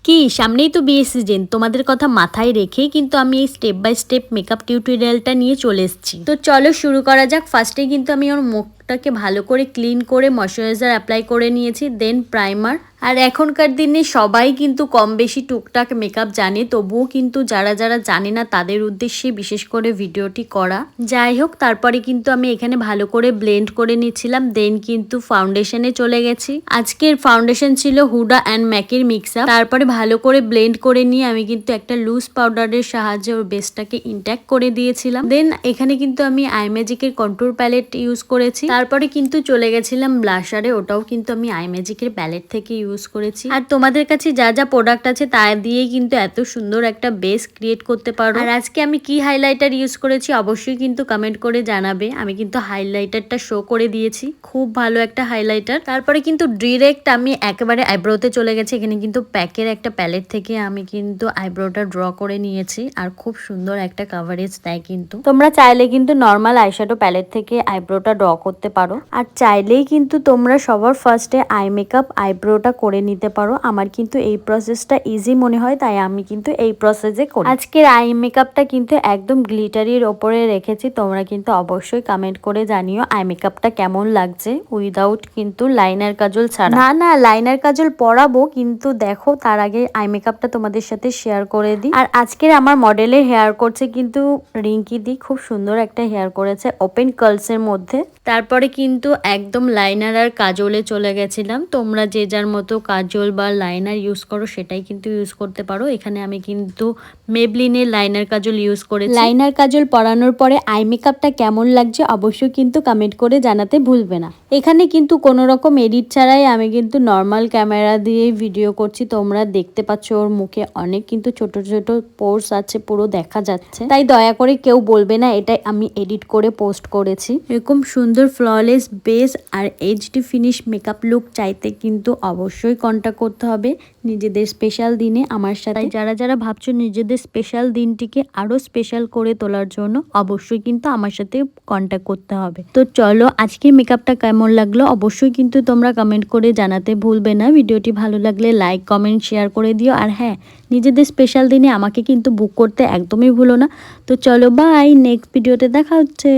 কি সামনেই তো বিয়ে সিজন, তোমাদের কথা মাথায় রেখেই কিন্তু আমি এই স্টেপ বাই স্টেপ মেকআপ টিউটোরিয়ালটা নিয়ে চলে এসেছি। তো চলো শুরু করা যাক। ফার্স্টে কিন্তু আমি ওর মুখটাকে ভালো করে ক্লিন করে ময়শ্চারাইজার অ্যাপ্লাই করে নিয়েছি, দেন প্রাইমার। আর এখনকার দিনে সবাই কিন্তু কম বেশি টুকটাক মেকআপ জানে, তবুও কিন্তু যারা যারা জানে না তাদের উদ্দেশ্যে বিশেষ করে ভিডিওটি করা। যাই হোক, তারপরে কিন্তু আমি এখানে ভালো করে ব্লেন্ড করে নিচ্ছিলাম, দেন কিন্তু ফাউন্ডেশনে চলে গেছি। আজকের ফাউন্ডেশন ছিল হুডা অ্যান্ড ম্যাকের মিক্সআপ। তারপরে ভালো করে ব্লেন্ড করে নিয়ে আমি কিন্তু একটা লুজ পাউডারের সাহায্যে ওর বেসটাকে ইনট্যাক্ট করে দিয়েছিলাম। দেন এখানে কিন্তু আমি আইম্যাজিকের কন্ট্রোল প্যালেট ইউজ করেছি। তারপরে কিন্তু চলে গেছিলাম ব্লাশারে, ওটাও কিন্তু আমি আইম্যাজিকের প্যালেট থেকে ইউজ করেছি। আর তোমাদের কাছে যা যা প্রোডাক্ট আছে তা দিয়েই কিন্তু এত সুন্দর একটা বেস ক্রিয়েট করতে পারো। আর আজকে আমি কি হাইলাইটার ইউজ করেছি অবশ্যই কিন্তু কমেন্ট করে জানাবে। আমি কিন্তু হাইলাইটারটা শো করে দিয়েছি, খুব ভালো একটা হাইলাইটার। তারপরে কিন্তু ডিরেক্ট আমি একেবারে আইব্রোতে চলে গেছি। এখানে কিন্তু প্যাকের একটা প্যালেট থেকে আমি কিন্তু আইব্রোটা ড্র করে নিয়েছি, আর খুব সুন্দর একটা কাভারেজ দেয়। কিন্তু তোমরা চাইলে কিন্তু নর্মাল আইশ্যাডো প্যালেট থেকে আইব্রোটা ড্র করতে পারো, আর চাইলেই কিন্তু তোমরা সবার ফার্স্টে আই মেকআপ আইব্রোটা করে নিতে পারো। আমার কিন্তু এই প্রসেসটা ইজি মনে হয়, তাই আমি কিন্তু এই প্রসেসে করি। আজকের আই মেকআপটা কিন্তু একদম গ্লিটারির ওপরে রেখেছি। তোমরা কিন্তু অবশ্যই কমেন্ট করে জানিও আই মেকআপটা কেমন লাগছে উইদাউট কিন্তু লাইনার কাজল ছাড়া। না লাইনার কাজল পরাবো, কিন্তু দেখো তার আগে আই মেকআপটা তোমাদের সাথে শেয়ার করে দিই। আর আজকের আমার মডেলের হেয়ার করছে কিন্তু রিঙ্কি দি, খুব সুন্দর একটা হেয়ার করেছে ওপেন কার্লসের মধ্যে। তারপরে কিন্তু একদম লাইনার আর কাজলে চলে গেছিলাম। তোমরা যে যার মতো কাজল বা লাইনার ইউজ করো সেটাই কিন্তু ইউজ করতে পারো। এখানে আমি কিন্তু মেবলিনের লাইনার কাজল ইউজ করেছি। লাইনার কাজল পরানোর পরে আই মেকআপটা কেমন লাগছে অবশ্যই কিন্তু কমেন্ট করে জানাতে ভুলবে না। এখানে কিন্তু কোনো রকম এডিট ছাড়াই আমি কিন্তু নর্মাল ক্যামেরা দিয়ে ভিডিও করছি। তোমরা দেখতে পাচ্ছ ওর মুখে অনেক কিন্তু ছোট ছোট পোর্স আছে, পুরো দেখা যাচ্ছে। তাই দয়া করে কেউ বলবে না এটাই আমি এডিট করে পোস্ট করেছি। এরকম সুন্দর ফ্ললেস বেস আর এইচডি ফিনিশ মেকআপ লুক চাইতে কিন্তু অবশ্যই কন্ট্যাক্ট করতে হবে নিজেদের স্পেশাল দিনে আমার সাথে। যারা যারা ভাবছো নিজেদের স্পেশাল দিনটিকে আরো স্পেশাল করে তোলার জন্য অবশ্যই কিন্তু আমার সাথে কন্ট্যাক্ট করতে হবে। তো চলো আজকের মেকআপটা কেমন লাগলো অবশ্যই কিন্তু তোমরা কমেন্ট করে জানাতে ভুলবে না। ভিডিওটি ভালো লাগলে লাইক কমেন্ট শেয়ার করে দিও। আর হ্যাঁ, নিজেদের স্পেশাল দিনে আমাকে কিন্তু বুক করতে একদমই ভুলো না। তো চলো বাই, নেক্সট ভিডিওতে দেখা হচ্ছে।